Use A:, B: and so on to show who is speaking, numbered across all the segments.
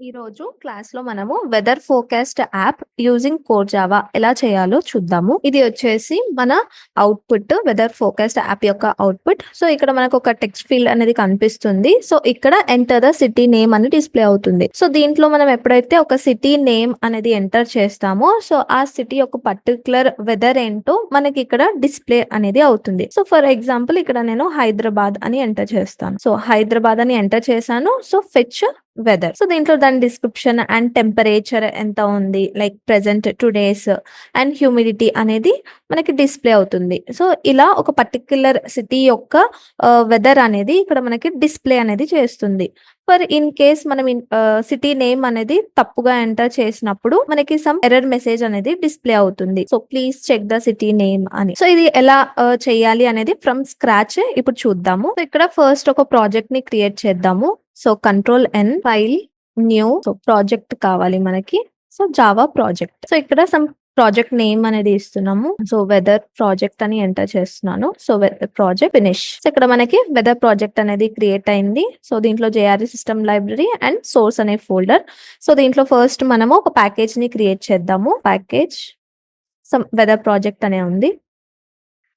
A: ఈరోజు క్లాస్‌లో మనము weather forecast app using core Java ఎలా చేయాలో చూద్దాము. ఇది వచ్చేసి మన అవుట్‌పుట్ వెదర్ ఫోర్కాస్ట్ యాప్ యొక్క అవుట్‌పుట్. సో, ఇక్కడ మనకు ఒక టెక్స్ట్ ఫీల్డ్ అనేది కనిపిస్తుంది. సో, ఇక్కడ ఎంటర్ ద సిటీ నేమ్ అని డిస్‌ప్లే అవుతుంది. సో, దీంట్లో మనం ఎప్పుడైతే ఒక సిటీ నేమ్ అనేది ఎంటర్ చేస్తామో సో, ఆ సిటీ యొక్క పర్టిక్యులర్ వెదర్ ఏంటో మనకి ఇక్కడ డిస్‌ప్లే అనేది అవుతుంది. సో, ఫర్ ఎగ్జాంపుల్ ఇక్కడ నేను హైదరాబాద్ అని ఎంటర్ చేస్తాను. సో, హైదరాబాద్ అని ఎంటర్ చేశాను. So, fetch weather. సో, దీంట్లో దాని డిస్క్రిప్షన్ అండ్ టెంపరేచర్ ఎంత ఉంది, like present 2 days and humidity అనేది మనకి డిస్‌ప్లే అవుతుంది. సో, ఇలా ఒక పర్టిక్యులర్ సిటీ యొక్క వెదర్ అనేది ఇక్కడ మనకి డిస్‌ప్లే అనేది చేస్తుంది. ఫర్ ఇన్ కేస్ మనం సిటీ నేమ్ అనేది తప్పుగా ఎంటర్ చేసినప్పుడు మనకి సమ్ ఎర్రర్ మెసేజ్ అనేది డిస్‌ప్లే అవుతుంది. So, please check the city name అని. సో, ఇది ఎలా చేయాలి అనేది ఫ్రమ్ స్క్రాచ్ ఇప్పుడు చూద్దాము. సో, ఇక్కడ ఫస్ట్ ఒక ప్రాజెక్ట్ ని క్రియేట్ చేద్దాము. So, control N, file, new. So, project కావాలి మనకి. So, Java project. సో, ఇక్కడ సమ్ ప్రాజెక్ట్ నేమ్ అనేది ఇస్తున్నాము. సో, వెదర్ ప్రాజెక్ట్ అని ఎంటర్ చేస్తున్నాను. So, project finish. సో, ఇక్కడ మనకి వెదర్ ప్రాజెక్ట్ అనేది క్రియేట్ అయింది. సో, దీంట్లో JRE system library and source అనే ఫోల్డర్. సో, దీంట్లో ఫస్ట్ మనము ఒక ప్యాకేజ్ ని క్రియేట్ చేద్దాము. ప్యాకేజ్ సమ్ వెదర్ ప్రాజెక్ట్ అనే ఉంది.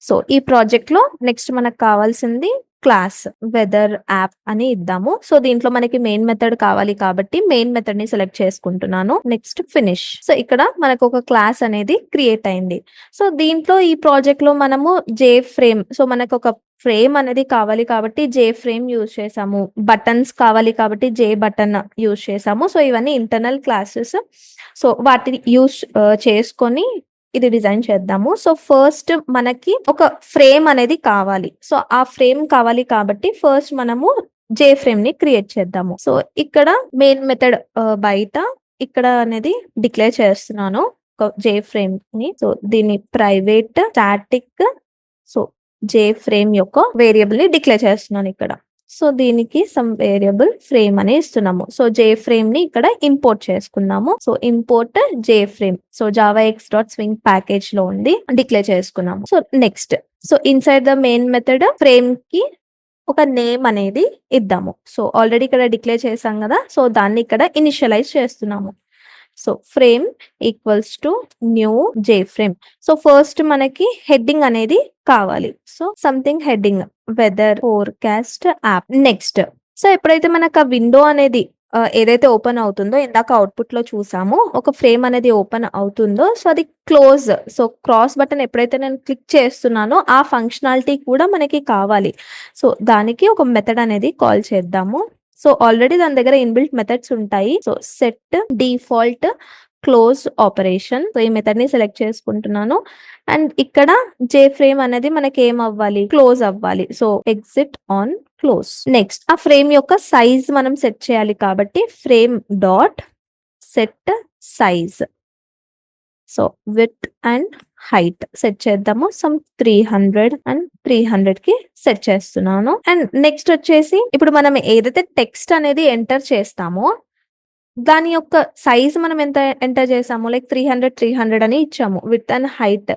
A: సో, ఈ ప్రాజెక్ట్ లో నెక్స్ట్ మనకు కావాల్సింది క్లాస్ వెదర్ యాప్ అని ఇద్దాము. సో, దీంట్లో మనకి మెయిన్ మెథడ్ కావాలి కాబట్టి మెయిన్ మెథడ్ ని సెలెక్ట్ చేసుకుంటున్నాను. Next finish. సో, ఇక్కడ మనకు ఒక క్లాస్ అనేది క్రియేట్ అయింది. సో, దీంట్లో ఈ ప్రాజెక్ట్ లో మనము జే ఫ్రేమ్, సో మనకు ఒక ఫ్రేమ్ అనేది కావాలి కాబట్టి జే ఫ్రేమ్ యూజ్ చేసాము. బటన్స్ కావాలి కాబట్టి జే బటన్ యూజ్ చేసాము. సో, ఇవన్నీ ఇంటర్నల్ క్లాసెస్. సో, వాటిని యూజ్ చేసుకొని ఇది డిజైన్ చేద్దాము. సో, ఫస్ట్ మనకి ఒక ఫ్రేమ్ అనేది కావాలి. సో, ఆ ఫ్రేమ్ కావాలి కాబట్టి ఫస్ట్ మనము జే ఫ్రేమ్ ని క్రియేట్ చేద్దాము. సో, ఇక్కడ మెయిన్ మెథడ్ బయట ఇక్కడ అనేది డిక్లేర్ చేస్తున్నాను జే ఫ్రేమ్ ని. సో, దీన్ని ప్రైవేట్ స్టాటిక్. సో, జే ఫ్రేమ్ యొక్క వేరియబుల్ ని డిక్లేర్ చేస్తున్నాను ఇక్కడ. సో, దీనికి సమ్ వేరియబుల్ ఫ్రేమ్ అని ఇస్తున్నాము. సో, జే ఫ్రేమ్ ని ఇక్కడ ఇంపోర్ట్ చేసుకున్నాము. So, import J frame. So, Java X dot swing package లో ఉంది డిక్లేర్ చేసుకున్నాము. So, next. So, inside the main method frame కి ఒక నేమ్ అనేది ఇద్దాము. సో, ఆల్రెడీ ఇక్కడ డిక్లేర్ చేసాం కదా. సో, దాన్ని ఇక్కడ ఇనిషియలైజ్ చేస్తున్నాము. So, frame equals to new J frame. So, first మనకి హెడ్డింగ్ అనేది కావాలి. So, something heading weather forecast app. Next. So, ఎప్పుడైతే మనకు ఆ విండో అనేది ఏదైతే ఓపెన్ అవుతుందో ఇందాక అవుట్పుట్ లో చూసామో ఒక ఫ్రేమ్ అనేది ఓపెన్ అవుతుందో సో అది క్లోజ్. సో, క్రాస్ బటన్ ఎప్పుడైతే నేను క్లిక్ చేస్తున్నానో ఆ ఫంక్షనాలిటీ కూడా మనకి కావాలి. సో, దానికి ఒక మెథడ్ అనేది కాల్ చేద్దాము. సో, ఆల్రెడీ దాని దగ్గర ఇన్బిల్ట్ మెథడ్స్ ఉంటాయి. So, set default close operation. So, ఈ మెథడ్ ని సెలెక్ట్ చేసుకుంటున్నాను. అండ్ ఇక్కడ జే ఫ్రేమ్ అనేది మనకి ఏం అవ్వాలి, క్లోజ్ అవ్వాలి. So, exit on close. Next ఆ ఫ్రేమ్ యొక్క సైజ్ మనం సెట్ చేయాలి కాబట్టి frame dot set size. So, width and height set చేద్దాము. సమ్ 300 అండ్ 300 కి సెట్ చేస్తున్నాను. అండ్ నెక్స్ట్ వచ్చేసి ఇప్పుడు మనం ఏదైతే టెక్స్ట్ అనేది ఎంటర్ చేస్తామో దాని యొక్క సైజ్ మనం ఎంత ఎంటర్ చేసాము, లైక్ 300 అని ఇచ్చాము width and height.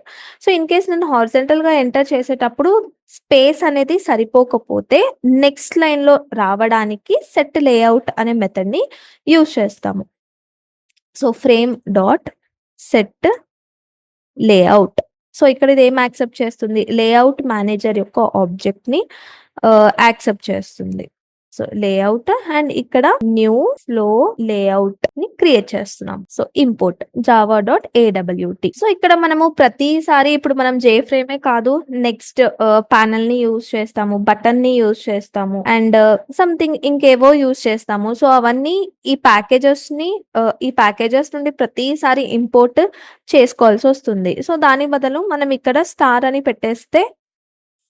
A: So, in case నేను హారిజాంటల్ గా ఎంటర్ చేసేటప్పుడు స్పేస్ అనేది సరిపోకపోతే నెక్స్ట్ లైన్ లో రావడానికి సెట్ లేఅవుట్ అనే మెథడ్ ని యూజ్ చేస్తాము. So, frame dot set layout. So, ఇక్కడ ఇది ఏం యాక్సెప్ట్ చేస్తుంది, లేఅవుట్ మేనేజర్ యొక్క ఆబ్జెక్ట్ ని యాక్సెప్ట్ చేస్తుంది. సో, లేఅవుట్ అండ్ ఇక్కడ న్యూ ఫ్లో లేఅవుట్ ని క్రియేట్ చేస్తున్నాం. So, import Java dot AWT. So, ఇక్కడ మనము ప్రతిసారి ఇప్పుడు మనం జే ఫ్రేమే కాదు నెక్స్ట్ ప్యానల్ ని యూజ్ చేస్తాము, బటన్ ని యూజ్ చేస్తాము అండ్ సంథింగ్ ఇంకేవో యూజ్ చేస్తాము. సో, అవన్నీ ఈ ప్యాకేజెస్ నుండి ప్రతిసారి ఇంపోర్ట్ చేసుకోవాల్సి వస్తుంది. సో, దాని బదులు మనం ఇక్కడ స్టార్ అని పెట్టేస్తే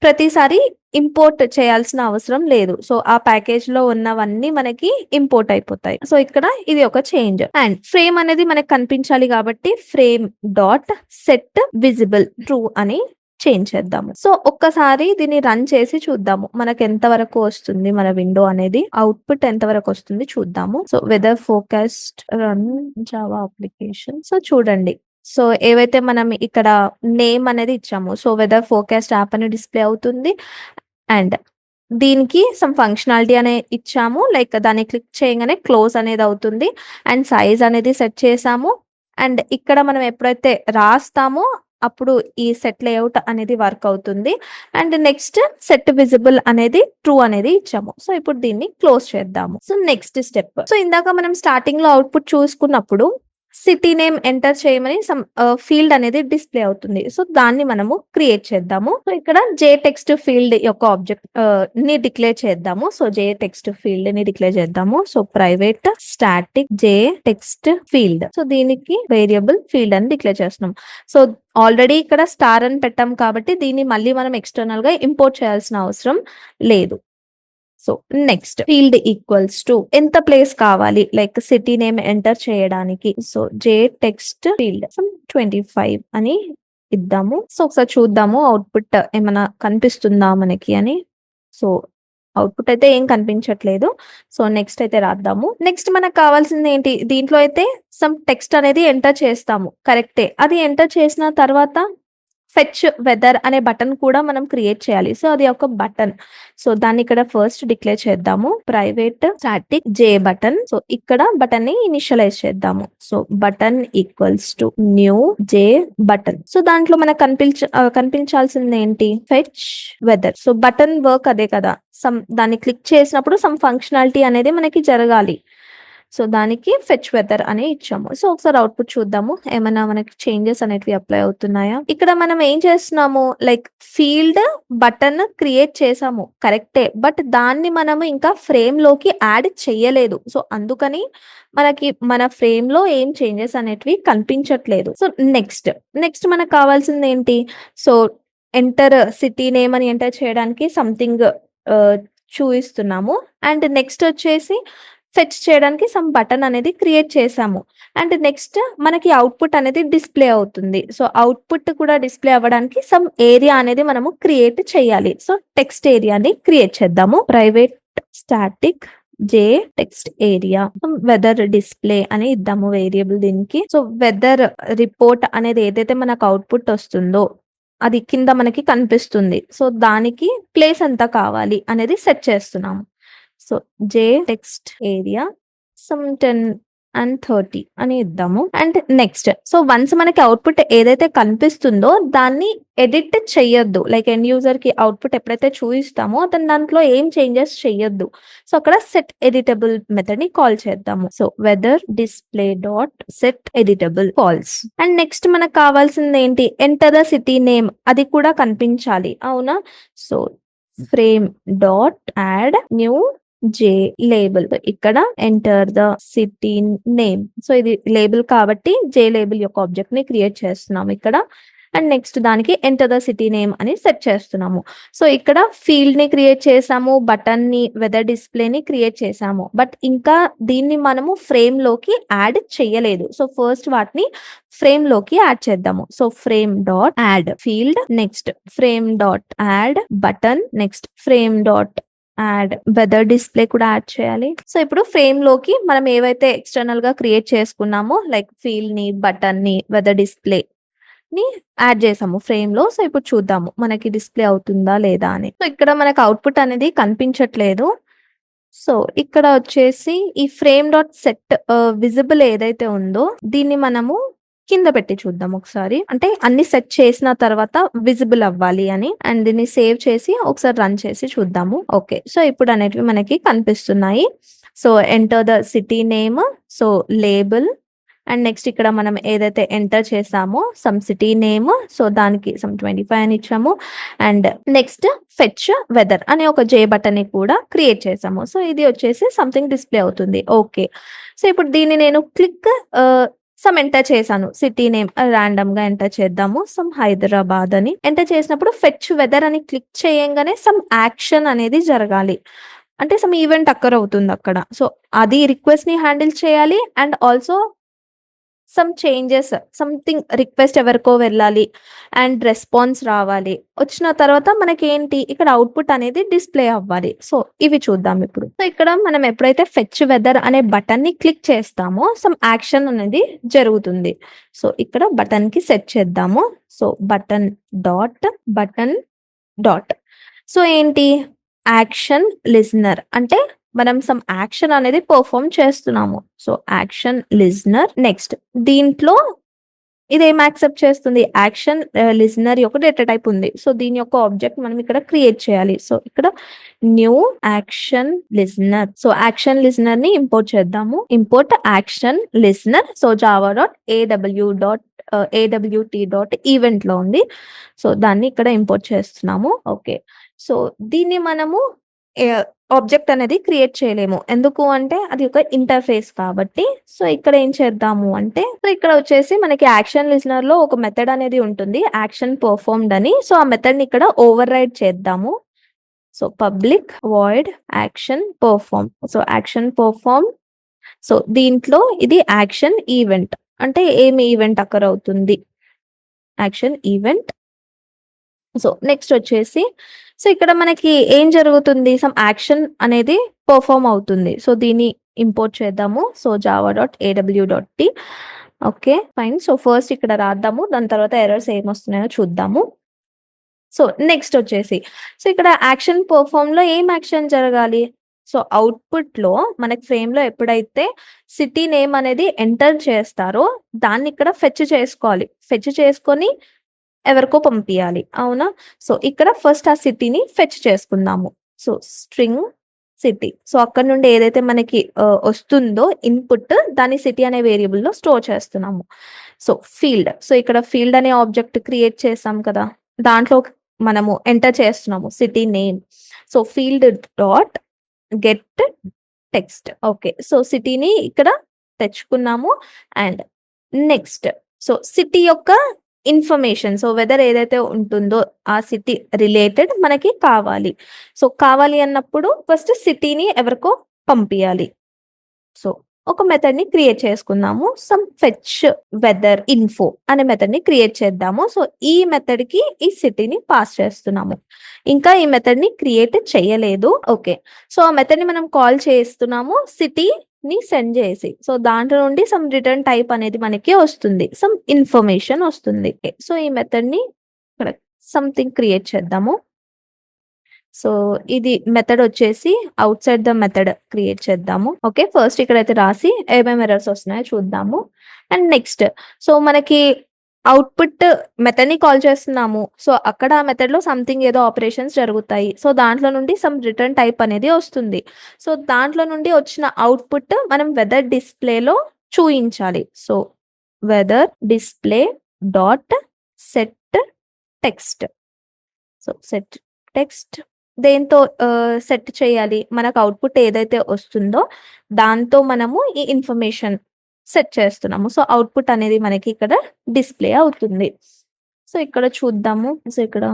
A: ప్రతిసారి ఇంపోర్ట్ చేయాల్సిన అవసరం లేదు. సో, ఆ ప్యాకేజ్ లో ఉన్నవన్నీ మనకి ఇంపోర్ట్ అయిపోతాయి. సో, ఇక్కడ ఇది ఒక చేంజ్. అండ్ ఫ్రేమ్ అనేది మనకి కనిపించాలి కాబట్టి frame dot set visible true అని చేంజ్ చేద్దాము. సో, ఒక్కసారి దీన్ని రన్ చేసి చూద్దాము మనకి ఎంత వరకు వస్తుంది, మన విండో అనేది అవుట్పుట్ ఎంత వరకు వస్తుంది చూద్దాము. So, weather forecast run Java application. So, చూడండి. సో, ఏవైతే మనం ఇక్కడ నేమ్ అనేది ఇచ్చాము. సో, వెదర్ ఫోర్కాస్ట్ యాప్ అని డిస్ప్లే అవుతుంది. అండ్ దీనికి సమ్ ఫంక్షనాలిటీ అనే ఇచ్చాము. లైక్ దాన్ని క్లిక్ చేయంగానే క్లోజ్ అనేది అవుతుంది. అండ్ సైజ్ అనేది సెట్ చేసాము. అండ్ ఇక్కడ మనం ఎప్పుడైతే రాస్తామో అప్పుడు ఈ సెట్ లేఅవుట్ అనేది వర్క్ అవుతుంది. అండ్ నెక్స్ట్ సెట్ విజిబుల్ అనేది ట్రూ అనేది ఇచ్చాము. సో ఇప్పుడు దీన్ని క్లోజ్ చేద్దాము. So next step. సో ఇందాక మనం స్టార్టింగ్ లో అవుట్పుట్ చూసుకున్నప్పుడు సిటీ నేమ్ ఎంటర్ చేయమని సమ్ ఫీల్డ్ అనేది డిస్ప్లే అవుతుంది. సో దాన్ని మనము క్రియేట్ చేద్దాము. సో ఇక్కడ జే టెక్స్ట్ ఫీల్డ్ యొక్క ఆబ్జెక్ట్ ని డిక్లేర్ చేద్దాము. సో జే టెక్స్ట్ ఫీల్డ్ ని డిక్లేర్ చేద్దాము. సో ప్రైవేట్ స్టాటిక్ జే టెక్స్ట్ ఫీల్డ్. సో దీనికి వేరియబుల్ ఫీల్డ్ అని డిక్లేర్ చేస్తున్నాం. సో ఆల్రెడీ ఇక్కడ స్టార్ అని పెట్టాం కాబట్టి దీన్ని మళ్ళీ మనం ఎక్స్టర్నల్ గా ఇంపోర్ట్ చేయాల్సిన అవసరం లేదు. So next field equals to ఎంత ప్లేస్ కావాలి లైక్ సిటీ నేమ్ ఎంటర్ చేయడానికి. సో జే టెక్స్ట్ ఫీల్డ్ 25 అని ఇద్దాము. సో ఒకసారి చూద్దాము అవుట్పుట్ ఏమైనా కనిపిస్తుందా మనకి అని. సో అవుట్పుట్ అయితే ఏం కనిపించట్లేదు. సో నెక్స్ట్ అయితే రాద్దాము. నెక్స్ట్ మనకు కావాల్సింది ఏంటి, దీంట్లో అయితే సమ్ టెక్స్ట్ అనేది ఎంటర్ చేస్తాము, కరెక్టే. అది ఎంటర్ చేసిన తర్వాత ఫెచ్ వెదర్ అనే బటన్ కూడా మనం క్రియేట్ చేయాలి. సో అది ఒక బటన్. సో దాన్ని ఇక్కడ ఫస్ట్ డిక్లేర్ చేద్దాము. Private static J button. So ఇక్కడ బటన్ ని ఇనిషియలైజ్ చేద్దాము. So button equals to new J button. So దాంట్లో మనకు కనిపించాల్సింది ఏంటి, fetch weather. So button work అదే కదా, దాన్ని క్లిక్ చేసినప్పుడు సమ్ ఫంక్షనాలిటీ అనేది మనకి జరగాలి. సో దానికి ఫెచ్ వెదర్ అని ఇచ్చాము. సో ఒకసారి అవుట్పుట్ చూద్దాము, ఏమైనా మనకి చేంజెస్ అనేటివి అప్లై అవుతున్నాయా. ఇక్కడ మనం ఏం చేస్తున్నాము, లైక్ ఫీల్డ్ బటన్ క్రియేట్ చేసాము, కరెక్టే. బట్ దాన్ని మనము ఇంకా ఫ్రేమ్ లోకి యాడ్ చెయ్యలేదు. సో అందుకని మనకి మన ఫ్రేమ్ లో ఏం చేంజెస్ అనేటివి కనిపించట్లేదు. సో నెక్స్ట్ మనకు కావాల్సింది ఏంటి, సో ఎంటర్ సిటీ నేమ్ అని ఎంటర్ చేయడానికి సంథింగ్ చూపిస్తున్నాము. అండ్ నెక్స్ట్ వచ్చేసి ఫెచ్ చేయడానికి సమ్ బటన్ అనేది క్రియేట్ చేసాము. అండ్ నెక్స్ట్ మనకి అవుట్పుట్ అనేది డిస్ప్లే అవుతుంది. సో అవుట్పుట్ కూడా డిస్ప్లే అవ్వడానికి సమ్ ఏరియా అనేది మనము క్రియేట్ చేయాలి. సో టెక్స్ట్ ఏరియాని క్రియేట్ చేద్దాము. ప్రైవేట్ స్టాటిక్ జే టెక్స్ట్ ఏరియా వెదర్ డిస్ప్లే అని ఇద్దాము వేరియబుల్ దీనికి. సో వెదర్ రిపోర్ట్ అనేది ఏదైతే మనకు అవుట్పుట్ వస్తుందో అది కింద మనకి కనిపిస్తుంది. సో దానికి ప్లేస్ ఎంత కావాలి అనేది సెట్ చేస్తున్నాము. So J text area some 10 and 30 అని ఇద్దాము. అండ్ నెక్స్ట్ సో వన్స్ మనకి అవుట్పుట్ ఏదైతే కనిపిస్తుందో దాన్ని ఎడిట్ చెయ్యొద్దు. లైక్ ఎండ్ యూజర్ కి అవుట్పుట్ ఎప్పుడైతే చూపిస్తామో అతను దాంట్లో ఏం చేంజెస్ చెయ్యొద్దు. సో అక్కడ సెట్ ఎడిటబుల్ మెథడ్ ని కాల్ చేద్దాము. So weather display dot set editable calls. And next మనకు కావాల్సింది ఏంటి, ఎంటర్ ద సిటీ నేమ్, అది కూడా కనిపించాలి, అవునా. So frame dot add new J label. ఇక్కడ enter the city name. So ఇది లేబుల్ కాబట్టి జే లేబుల్ యొక్క ఆబ్జెక్ట్ ని క్రియేట్ చేస్తున్నాము ఇక్కడ. అండ్ నెక్స్ట్ దానికి ఎంటర్ ద సిటీ నేమ్ అని సెట్ చేస్తున్నాము. సో ఇక్కడ ఫీల్డ్ ని క్రియేట్ చేసాము, బటన్ ని వెదర్ డిస్ప్లే ని క్రియేట్ చేసాము. బట్ ఇంకా దీన్ని మనము ఫ్రేమ్ లోకి యాడ్ చెయ్యలేదు. సో ఫస్ట్ వాటిని ఫ్రేమ్ లోకి యాడ్ చేద్దాము. So frame dot add field, next frame dot add button, next frame dot add weather display కూడా యాడ్ చేయాలి. సో ఇప్పుడు ఫ్రేమ్ లోకి మనం ఏవైతే ఎక్స్టర్నల్ గా క్రియేట్ చేసుకున్నామో లైక్ ఫీల్డ్ ని, బటన్ ని, వెదర్ డిస్ప్లే ని యాడ్ చేసాము ఫ్రేమ్ లో. సో ఇప్పుడు చూద్దాము మనకి డిస్ప్లే అవుతుందా లేదా అని. సో ఇక్కడ మనకు అవుట్పుట్ అనేది కనిపించట్లేదు. సో ఇక్కడ వచ్చేసి ఈ ఫ్రేమ్ డాట్ సెట్ విజిబుల్ ఏదైతే ఉందో దీన్ని మనము కింద పెట్టి చూద్దాం ఒకసారి. అంటే అన్ని సెట్ చేసిన తర్వాత విజిబుల్ అవ్వాలి అని. అండ్ దీన్ని సేవ్ చేసి ఒకసారి రన్ చేసి చూద్దాము. ఓకే, సో ఇప్పుడు అనేటివి మనకి కనిపిస్తున్నాయి. So enter the city name, so label, and next ఇక్కడ మనం ఏదైతే ఎంటర్ చేసామో సమ్ సిటీ నేమ్, సో దానికి సమ్ 25 అని ఇచ్చాము. అండ్ నెక్స్ట్ ఫెచ్ వెదర్ అనే ఒక జే బటన్ ని కూడా క్రియేట్ చేసాము. సో ఇది వచ్చేసి సంథింగ్ డిస్ప్లే అవుతుంది. ఓకే, సో ఇప్పుడు దీన్ని నేను క్లిక్ సమ్ ఎంటర్ చేశాను, సిటీ నేమ్ ర్యాండమ్ గా ఎంటర్ చేద్దాము, సమ్ హైదరాబాద్ అని ఎంటర్ చేసినప్పుడు ఫెచ్ వెదర్ అని క్లిక్ చేయంగానే సమ్ యాక్షన్ అనేది జరగాలి. అంటే సమ్ ఈవెంట్ అక్కర్ అవుతుంది అక్కడ. సో అది రిక్వెస్ట్ ని హ్యాండిల్ చేయాలి. And also some changes, something request ఎవరికో వెళ్ళాలి అండ్ రెస్పాన్స్ రావాలి. వచ్చిన తర్వాత మనకి ఏంటి, ఇక్కడ అవుట్పుట్ అనేది డిస్ప్లే అవ్వాలి. సో ఇవి చూద్దాం ఇప్పుడు. సో ఇక్కడ మనం ఎప్పుడైతే ఫెచ్ వెదర్ అనే బటన్ ని క్లిక్ చేస్తామో సమ్ యాక్షన్ అనేది జరుగుతుంది. సో ఇక్కడ బటన్ కి సెట్ చేద్దాము. సో బటన్ డాట్ సో ఏంటి, యాక్షన్ లిజనర్ అంటే మనం సమ్ యాక్షన్ అనేది పర్ఫామ్ చేస్తున్నాము. So action listener. నెక్స్ట్ దీంట్లో ఇదేం యాక్సెప్ట్ చేస్తుంది? యాక్షన్ లిజనర్ యొక్క డేటా టైప్ ఉంది. సో దీని యొక్క ఆబ్జెక్ట్ మనం ఇక్కడ క్రియేట్ చేయాలి. సో ఇక్కడ new action listener. So action listener ని ఇంపోర్ట్ చేద్దాము. Import action listener. So Java dot awt dot event లో ఉంది. సో దాన్ని ఇక్కడ ఇంపోర్ట్ చేస్తున్నాము. ఓకే. సో దీన్ని మనము ఆబ్జెక్ట్ అనేది క్రియేట్ చేయలేము. ఎందుకు అంటే అది ఒక ఇంటర్ఫేస్ కాబట్టి. సో ఇక్కడ ఏం చేద్దాము అంటే, సో ఇక్కడ వచ్చేసి మనకి యాక్షన్ లిజనర్ లో ఒక మెథడ్ అనేది ఉంటుంది, యాక్షన్ పర్ఫార్మ్డ్ అని. సో ఆ మెథడ్ ని ఇక్కడ ఓవర్ రైడ్ చేద్దాము. So public void action perform. So action perform. So దీంట్లో ఇది యాక్షన్ ఈవెంట్ అంటే ఏమి ఈవెంట్ అక్కర్ అవుతుంది, యాక్షన్ ఈవెంట్. సో నెక్స్ట్ వచ్చేసి, సో ఇక్కడ మనకి ఏం జరుగుతుంది, సమ్ యాక్షన్ అనేది పర్ఫార్మ్ అవుతుంది. సో దీన్ని ఇంపోర్ట్ చేద్దాము. So Java dot awt. Okay fine. So first ఇక్కడ రాద్దాము, దాని తర్వాత ఎర్రర్స్ ఏమొస్తున్నాయో చూద్దాము. సో నెక్స్ట్ వచ్చేసి, సో ఇక్కడ యాక్షన్ పర్ఫార్మ్ లో ఏం యాక్షన్ జరగాలి? సో అవుట్పుట్ లో మనకి ఫ్రేమ్ లో ఎప్పుడైతే సిటీ నేమ్ అనేది ఎంటర్ చేస్తారో దాన్ని ఇక్కడ ఫెచ్ చేసుకోవాలి. ఫెచ్ చేసుకొని ఎవరికో పంపియాలి, అవునా? సో ఇక్కడ ఫస్ట్ ఆ సిటీని ఫెచ్ చేసుకుందాము. So string city. సో అక్కడ నుండి ఏదైతే మనకి వస్తుందో ఇన్పుట్, దాన్ని సిటీ అనే వేరియబుల్ లో స్టోర్ చేస్తున్నాము. So field. సో ఇక్కడ ఫీల్డ్ అనే ఆబ్జెక్ట్ క్రియేట్ చేసాం కదా, దాంట్లో మనము ఎంటర్ చేస్తున్నాము city name. So field dot get text. Okay. So సిటీని ఇక్కడ తెచ్చుకున్నాము. అండ్ నెక్స్ట్, సో సిటీ యొక్క ఇన్ఫర్మేషన్, సో వెదర్ ఏదైతే ఉంటుందో ఆ సిటీ రిలేటెడ్ మనకి కావాలి. సో కావాలి అన్నప్పుడు ఫస్ట్ సిటీని ఎవరికో పంపించాలి. సో ఒక మెథడ్ ని క్రియేట్ చేసుకుందాము. సమ్ ఫెచ్ వెదర్ ఇన్ఫో అనే మెథడ్ ని క్రియేట్ చేద్దాము. సో ఈ మెథడ్ కి ఈ సిటీని పాస్ చేస్తున్నాము. ఇంకా ఈ మెథడ్ ని క్రియేట్ చేయలేదు. ఓకే. సో ఆ మెథడ్ ని మనం కాల్ చేస్తున్నాము సిటీ ని సెండ్ చేసి. సో దాంట్లో నుండి సమ్ రిటర్న్ టైప్ అనేది మనకి వస్తుంది, సమ్ ఇన్ఫర్మేషన్ వస్తుంది. సో ఈ మెథడ్ ని ఇక్కడ సంథింగ్ క్రియేట్ చేద్దాము. సో ఇది మెథడ్ వచ్చేసి out side the method create చేద్దాము. ఓకే. ఫస్ట్ ఇక్కడైతే రాసి ఏమేమి ఎర్రర్స్ వస్తున్నాయో చూద్దాము. అండ్ నెక్స్ట్, సో మనకి అవుట్పుట్ మెథడ్ ని కాల్ చేస్తున్నాము. సో అక్కడ ఆ మెథడ్ లో సంథింగ్ ఏదో ఆపరేషన్స్ జరుగుతాయి. సో దాంట్లో నుండి సమ్ రిటర్న్ టైప్ అనేది వస్తుంది. సో దాంట్లో నుండి వచ్చిన అవుట్పుట్ మనం వెదర్ డిస్ప్లేలో చూయించాలి. So weather display dot set text. So set text దేంతో సెట్ చేయాలి, మనకు అవుట్పుట్ ఏదైతే వస్తుందో దాంతో మనము ఈ ఇన్ఫర్మేషన్ సెట్ చేస్తున్నాము. సో అవుట్పుట్ అనేది మనకి ఇక్కడ డిస్ప్లే అవుతుంది. సో ఇక్కడ చూద్దాము. సో ఇక్కడ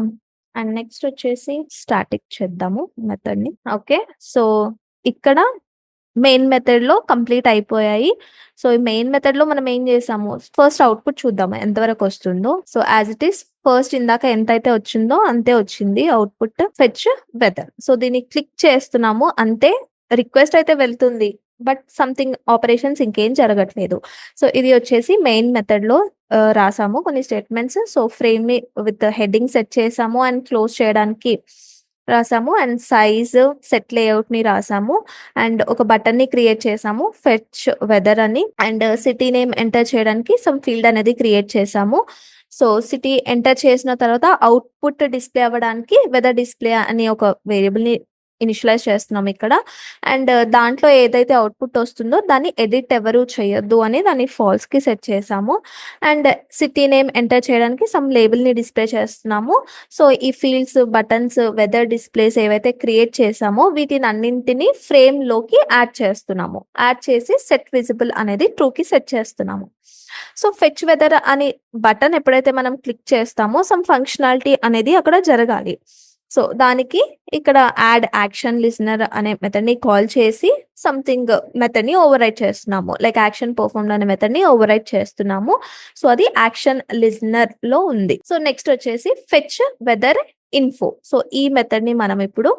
A: అండ్ నెక్స్ట్ వచ్చేసి స్టాటిక్ చేద్దాము మెథడ్ ని. ఓకే. సో ఇక్కడ మెయిన్ మెథడ్ లో కంప్లీట్ అయిపోయాయి. సో ఈ మెయిన్ మెథడ్ లో మనం ఏం చేసాము, ఫస్ట్ అవుట్పుట్ చూద్దాము ఎంతవరకు వస్తుందో. So as it is first ఇందాక ఎంత అయితే వచ్చిందో అంతే వచ్చింది అవుట్పుట్. Fetch weather. సో దీన్ని క్లిక్ చేస్తున్నాము అంతే, రిక్వెస్ట్ అయితే వెళ్తుంది బట్ సంథింగ్ ఆపరేషన్స్ ఇంకేం జరగట్లేదు. సో ఇది వచ్చేసి మెయిన్ మెథడ్ లో రాసాము కొన్ని స్టేట్మెంట్స్. సో ఫ్రేమ్ ని విత్ హెడ్డింగ్ సెట్ చేసాము అండ్ క్లోజ్ చేయడానికి రాసాము. అండ్ సైజ్ సెట్ లేఅవుట్ ని రాసాము. అండ్ ఒక బటన్ ని క్రియేట్ చేసాము ఫెచ్ వెదర్ అని. అండ్ సిటీ నేమ్ ఎంటర్ చేయడానికి సమ్ ఫీల్డ్ అనేది క్రియేట్ చేసాము. సో సిటీ ఎంటర్ చేసిన తర్వాత అవుట్పుట్ డిస్ప్లే అవ్వడానికి వెదర్ డిస్ప్లే అనే ఒక వేరియబుల్ ని ఇనిషియలైజ్ చేస్తున్నాం ఇక్కడ. అండ్ దాంట్లో ఏదైతే అవుట్పుట్ వస్తుందో దాన్ని ఎడిట్ ఎవరు చేయొద్దు అని దాన్ని ఫాల్స్ కి సెట్ చేసాము. అండ్ సిటీ నేమ్ ఎంటర్ చేయడానికి సమ్ లేబుల్ ని డిస్ప్లే చేస్తున్నాము. సో ఈ ఫీల్డ్స్, బటన్స్, వెదర్ డిస్ప్లేస్ ఏవైతే క్రియేట్ చేసామో వీటిని అన్నింటినీ ఫ్రేమ్ లోకి యాడ్ చేస్తున్నాము. యాడ్ చేసి సెట్ విజిబుల్ అనేది ట్రూ కి సెట్ చేస్తున్నాము. సో ఫెచ్ వెదర్ అని బటన్ ఎప్పుడైతే మనం క్లిక్ చేస్తామో సమ్ ఫంక్షనాలిటీ అనేది అక్కడ జరగాలి. సో దానికి ఇక్కడ యాడ్ యాక్షన్ లిజనర్ అనే మెథడ్ ని కాల్ చేసి సంథింగ్ మెథడ్ ని ఓవర్ రైట్ చేస్తున్నాము, లైక్ యాక్షన్ పర్ఫార్మ్ అనే మెథడ్ ని ఓవర్ రైట్ చేస్తున్నాము. సో అది యాక్షన్ లిజనర్ లో ఉంది. సో నెక్స్ట్ వచ్చేసి ఫెచ్ వెదర్ ఇన్ఫో. సో ఈ మెథడ్ ని మనం ఇప్పుడు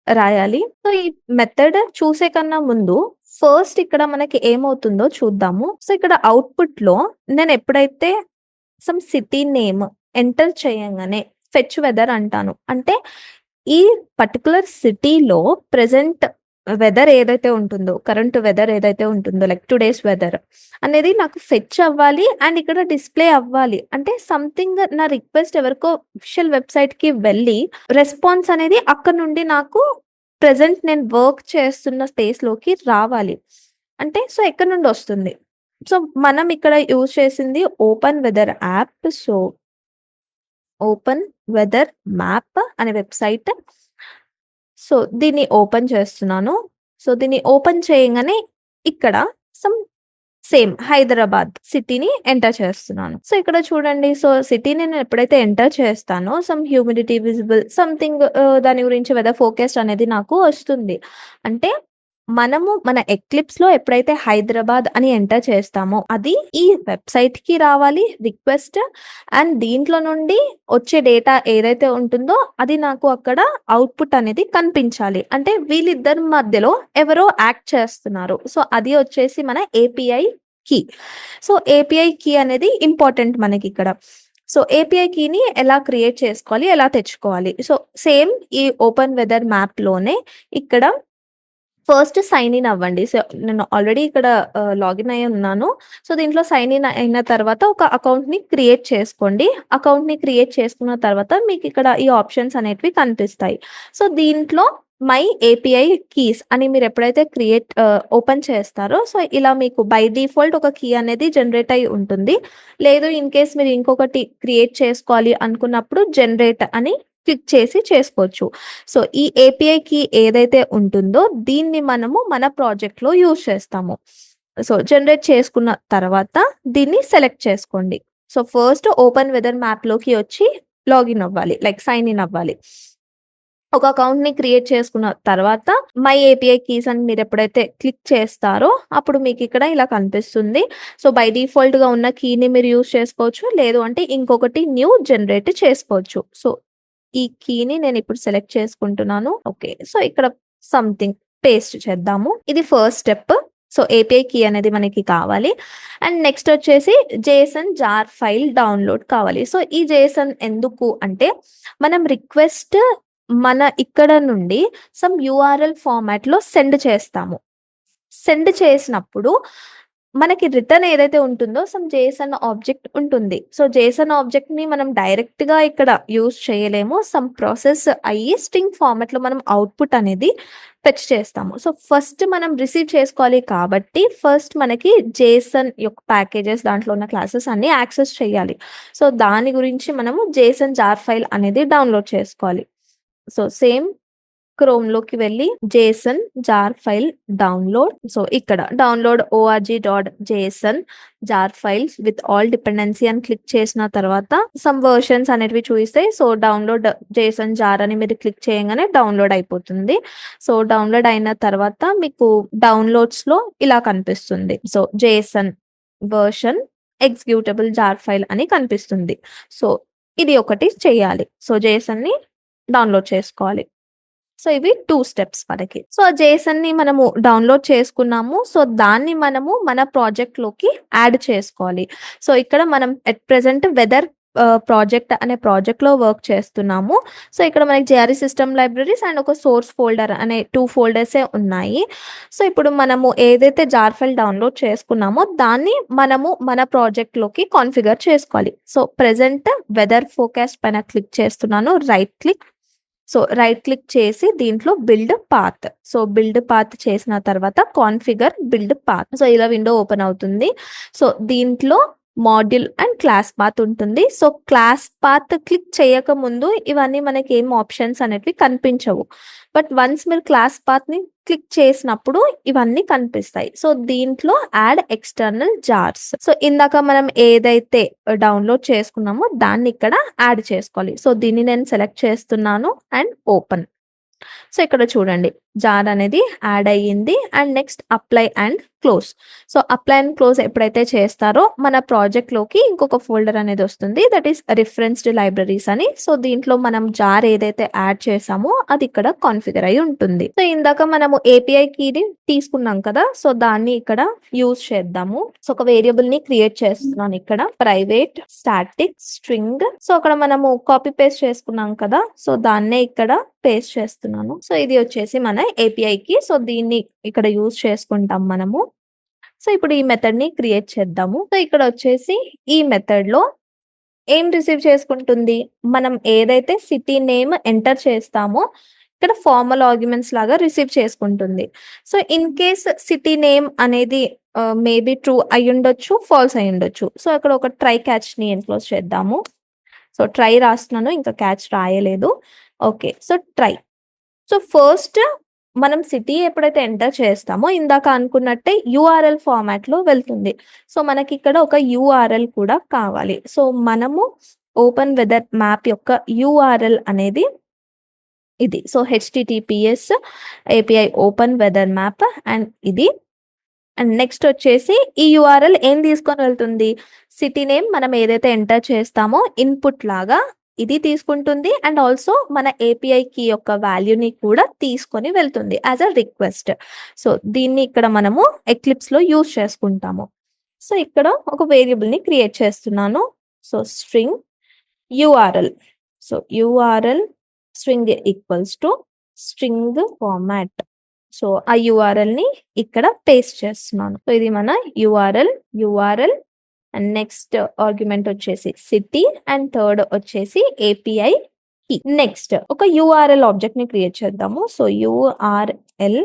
A: రాయాలి. సో ఈ మెథడ్ చూసే కన్నా ముందు ఫస్ట్ ఇక్కడ మనకి ఏమవుతుందో చూద్దాము. సో ఇక్కడ అవుట్పుట్ లో నేను ఎప్పుడైతే సమ్ సిటీ నేమ్ ఎంటర్ చేయంగానే ఫెచ్ వెదర్ అంటాను, అంటే ఈ పర్టిక్యులర్ సిటీలో ప్రెజెంట్ వెదర్ ఏదైతే ఉంటుందో, కరెంట్ వెదర్ ఏదైతే ఉంటుందో, లైక్ టుడేస్ వెదర్ అనేది నాకు ఫెచ్ అవ్వాలి అండ్ ఇక్కడ డిస్ప్లే అవ్వాలి. అంటే సంథింగ్ నా రిక్వెస్ట్ ఎవరికో అఫీషియల్ వెబ్సైట్‌కి వెళ్ళి రెస్పాన్స్ అనేది అక్కడ నుండి నాకు ప్రెజెంట్ నేను వర్క్ చేస్తున్న స్పేస్‌లోకి రావాలి. అంటే సో ఎక్కడి నుండి వస్తుంది? సో మనం ఇక్కడ యూజ్ చేసింది open weather app. So open weather map అనే వెబ్సైట్. సో దీన్ని ఓపెన్ చేస్తున్నాను. సో దీన్ని ఓపెన్ చేయంగానే ఇక్కడ సమ్ సేమ్ హైదరాబాద్ సిటీని ఎంటర్ చేస్తున్నాను. సో ఇక్కడ చూడండి. సో సిటీని నేను ఎప్పుడైతే ఎంటర్ చేస్తానో సమ్ హ్యూమిడిటీ విజిబుల్ సంథింగ్ దాని గురించి వెదర్ ఫోర్కాస్ట్ అనేది నాకు వస్తుంది. అంటే మనము మన ఎక్లిప్స్‌లో ఎప్పుడైతే హైదరాబాద్ అని ఎంటర్ చేస్తామో అది ఈ వెబ్‌సైట్‌కి రావాలి రిక్వెస్ట్. అండ్ దీంట్లో నుండి వచ్చే డేటా ఏదైతే ఉంటుందో అది నాకు అక్కడ అవుట్‌పుట్ అనేది కనిపించాలి. అంటే వీళ్ళిద్దరి మధ్యలో ఎవరో యాక్ట్ చేస్తున్నారు. సో అది వచ్చేసి మన API key. So API key అనేది ఇంపార్టెంట్ మనకిక్కడ. సో ఏపీఐ కీని ఎలా క్రియేట్ చేసుకోవాలి? ఎలా తెచ్చుకోవాలి? సో సేమ్ ఈ ఓపెన్ వెదర్ మ్యాప్‌లోనే ఇక్కడ ఫస్ట్ సైన్ ఇన్ అవ్వండి. సో నేను ఆల్రెడీ ఇక్కడ లాగిన్ అయ్యి ఉన్నాను. సో దీంట్లో సైన్ ఇన్ అయిన తర్వాత ఒక అకౌంట్‌ని క్రియేట్ చేసుకోండి. అకౌంట్‌ని క్రియేట్ చేసుకున్న తర్వాత మీకు ఇక్కడ ఈ ఆప్షన్స్ అనేటివి కనిపిస్తాయి. సో దీంట్లో మై ఏపీఐ కీస్ అని మీరు ఎప్పుడైతే ఓపెన్ చేస్తారో సో ఇలా మీకు బై డిఫాల్ట్ ఒక కీ అనేది జనరేట్ అయ్యి ఉంటుంది. లేదు ఇన్ కేస్ మీరు ఇంకొకటి క్రియేట్ చేసుకోవాలి అనుకున్నప్పుడు జనరేట్ అని క్లిక్ చేసి చేసుకోవచ్చు. సో ఈ ఏపీఐ కీ ఏదైతే ఉంటుందో దీన్ని మనము మన ప్రాజెక్ట్‌లో యూజ్ చేస్తాము. సో జనరేట్ చేసుకున్న తర్వాత దీన్ని సెలెక్ట్ చేసుకోండి. సో ఫస్ట్ ఓపెన్ వెదర్ మ్యాప్‌లోకి వచ్చి లాగిన్ అవ్వాలి. లైక్ సైన్ ఇన్ అవ్వాలి. ఒక అకౌంట్‌ని క్రియేట్ చేసుకున్న తర్వాత మై ఏపీఐ కీస్ అని మీరు ఎప్పుడైతే క్లిక్ చేస్తారో అప్పుడు మీకు ఇక్కడ ఇలా కనిపిస్తుంది. సో బై డిఫాల్ట్‌గా ఉన్న కీని మీరు యూజ్ చేసుకోవచ్చు. లేదు అంటే ఇంకొకటి న్యూ జనరేట్ చేసుకోవచ్చు. సో ఈ కీని నేను ఇప్పుడు సెలెక్ట్ చేసుకుంటున్నాను. ఓకే. సో ఇక్కడ సంథింగ్ పేస్ట్ చేద్దాము. ఇది first step. So API key అనేది మనకి కావాలి. అండ్ నెక్స్ట్ వచ్చేసి జేసన్ జార్ ఫైల్ డౌన్లోడ్ కావాలి. సో ఈ జేసన్ ఎందుకు అంటే మనం రిక్వెస్ట్ మన ఇక్కడ నుండి సమ్ యూఆర్ఎల్ ఫార్మాట్‌లో సెండ్ చేస్తాము. సెండ్ చేసినప్పుడు మనకి రిటర్న్ ఏదైతే ఉంటుందో సమ్ జేసన్ ఆబ్జెక్ట్ ఉంటుంది. సో జేసన్ ఆబ్జెక్ట్‌ని మనం డైరెక్ట్‌గా ఇక్కడ యూజ్ చేయలేము. సమ్ ప్రాసెస్ అయ్యి స్ట్రింగ్ ఫార్మాట్‌లో మనం అవుట్‌పుట్ అనేది ఫెచ్ చేస్తాము. సో ఫస్ట్ మనం రిసీవ్ చేసుకోవాలి కాబట్టి ఫస్ట్ మనకి జేసన్ యొక్క ప్యాకేజెస్ దాంట్లో ఉన్న క్లాసెస్ అన్నీ యాక్సెస్ చేయాలి. సో దాని గురించి మనము జేసన్ జార్ ఫైల్ అనేది డౌన్లోడ్ చేసుకోవాలి. సో సేమ్ క్రోమ్‌లోకి వెళ్ళి JSON jar file download. So ఇక్కడ download org.json jar files with all dependency అని క్లిక్ చేసిన తర్వాత సమ్ వెర్షన్స్ అనేటివి చూపిస్తాయి. సో డౌన్లోడ్ జేసన్ జార్ అని మీరు క్లిక్ చేయగానే డౌన్లోడ్ అయిపోతుంది. సో డౌన్లోడ్ అయిన తర్వాత మీకు డౌన్లోడ్స్‌లో ఇలా కనిపిస్తుంది. So JSON version executable jar file అని కనిపిస్తుంది. సో ఇది ఒకటి చేయాలి. సో జేసన్‌ని డౌన్లోడ్ చేసుకోవాలి. సో ఇవి 2 స్టెప్స్ మనకి. సో జేసన్‌ని మనము డౌన్లోడ్ చేసుకున్నాము. సో దాన్ని మనము మన ప్రాజెక్ట్‌లోకి యాడ్ చేసుకోవాలి. సో ఇక్కడ మనం ఎట్ ప్రెజెంట్ వెదర్ ప్రాజెక్ట్ అనే ప్రాజెక్ట్‌లో వర్క్ చేస్తున్నాము. సో ఇక్కడ మనకి జేఆర్ఈ సిస్టమ్ లైబ్రరీస్ అండ్ ఒక సోర్స్ ఫోల్డర్ అనే 2 ఫోల్డర్సే ఉన్నాయి. సో ఇప్పుడు మనము ఏదైతే జార్ ఫైల్ డౌన్లోడ్ చేసుకున్నామో దాన్ని మనము మన ప్రాజెక్ట్‌లోకి కాన్ఫిగర్ చేసుకోవాలి. సో ప్రెజెంట్ వెదర్ ఫోర్కాస్ట్ పైన క్లిక్ చేస్తున్నాను. Right click. So right click చేసి దీంట్లో build path. So build path చేసిన తర్వాత కాన్ఫిగర్ బిల్డ్ పాత్. సో ఇలా విండో ఓపెన్ అవుతుంది. సో దీంట్లో మాడ్యూల్ అండ్ క్లాస్ పాత్ ఉంటుంది. సో క్లాస్ పాత్ క్లిక్ చేయక ముందు ఇవన్నీ మనకి ఏం ఆప్షన్స్ అనేటివి కనిపించవు. బట్ వన్స్ మీరు క్లాస్ పాత్‌ని క్లిక్ చేసినప్పుడు ఇవన్నీ కనిపిస్తాయి. సో దీంట్లో యాడ్ ఎక్స్టర్నల్ జార్స్. సో ఇందాక మనం ఏదైతే డౌన్లోడ్ చేసుకున్నామో దాన్ని ఇక్కడ యాడ్ చేసుకోవాలి. సో దీన్ని నేను సెలెక్ట్ చేస్తున్నాను అండ్ ఓపెన్. సో ఇక్కడ చూడండి. జార్ అనేది యాడ్ అయ్యింది. And next apply and close. So apply and close ఎప్పుడైతే చేస్తారో మన ప్రాజెక్ట్ లోకి ఇంకొక ఫోల్డర్ అనేది వస్తుంది. దట్ ఈస్ రిఫరెన్స్డ్ లైబ్రరీస్ అని. సో దీంట్లో మనం జార్ ఏదైతే యాడ్ చేసామో అది ఇక్కడ కాన్ఫిగర్ అయి ఉంటుంది. సో ఇందాక మనము ఏపీఐ కీని తీసుకున్నాం కదా, సో దాన్ని ఇక్కడ యూజ్ చేద్దాము. సో ఒక వేరియబుల్ ని క్రియేట్ చేస్తున్నాను ఇక్కడ, ప్రైవేట్ స్టాటిక్ స్ట్రింగ్. సో అక్కడ మనము కాపీ పేస్ట్ చేసుకున్నాం కదా, సో దాన్నే ఇక్కడ పేస్ట్ చేస్తున్నాను. సో ఇది వచ్చేసి మన ఏపీఐ కి. సో దీన్ని ఇక్కడ యూజ్ చేసుకుంటాం మనము. సో ఇప్పుడు ఈ మెథడ్ ని క్రియేట్ చేద్దాము. సో ఇక్కడ వచ్చేసి ఈ మెథడ్ లో ఏం రిసీవ్ చేసుకుంటుంది, మనం ఏదైతే సిటీ నేమ్ ఎంటర్ చేస్తామో ఇక్కడ ఫార్మల్ ఆర్గ్యుమెంట్స్ లాగా రిసీవ్ చేసుకుంటుంది. So in case city name అనేది మేబీ ట్రూ అయి ఉండొచ్చు, ఫాల్స్ అయి ఉండొచ్చు. సో అక్కడ ఒక ట్రై క్యాచ్ ని ఎన్క్లోజ్ చేద్దాము. సో ట్రై రాస్తున్నాను, ఇంకా క్యాచ్ రాయలేదు. Okay, so try. So first మనం సిటీ ఎప్పుడైతే ఎంటర్ చేస్తామో ఇందాక అనుకున్నట్టే యూఆర్ఎల్ ఫార్మాట్ లో వెళ్తుంది. సో మనకి ఇక్కడ ఒక యూఆర్ఎల్ కూడా కావాలి. సో మనము ఓపెన్ వెదర్ మ్యాప్ యొక్క యూఆర్ఎల్ అనేది ఇది. So https API open weather map and ఇది. అండ్ నెక్స్ట్ వచ్చేసి ఈ యూఆర్ఎల్ ఏం తీసుకొని వెళ్తుంది, సిటీ నేమ్ మనం ఏదైతే ఎంటర్ చేస్తామో ఇన్పుట్ లాగా ఇది తీసుకుంటుంది. అండ్ ఆల్సో మన ఏపీఐ కీ యొక్క వాల్యూని కూడా తీసుకొని వెళ్తుంది యాజ్ అ రిక్వెస్ట్. సో దీన్ని ఇక్కడ మనము ఎక్లిప్స్ లో యూజ్ చేసుకుంటాము. సో ఇక్కడ ఒక వేరియబుల్ ని క్రియేట్ చేస్తున్నాను. So string URL. So URL string equals to string format. So ఆ యూఆర్ఎల్ ని ఇక్కడ పేస్ట్ చేస్తున్నాను. సో ఇది మన యూఆర్ఎల్ అండ్ నెక్స్ట్ ఆర్గ్యుమెంట్ వచ్చేసి సిటీ అండ్ థర్డ్ వచ్చేసి ఏపీఐ కీ. నెక్స్ట్ ఒక యూఆర్ఎల్ ఆబ్జెక్ట్ ని క్రియేట్ చేద్దాము. So URL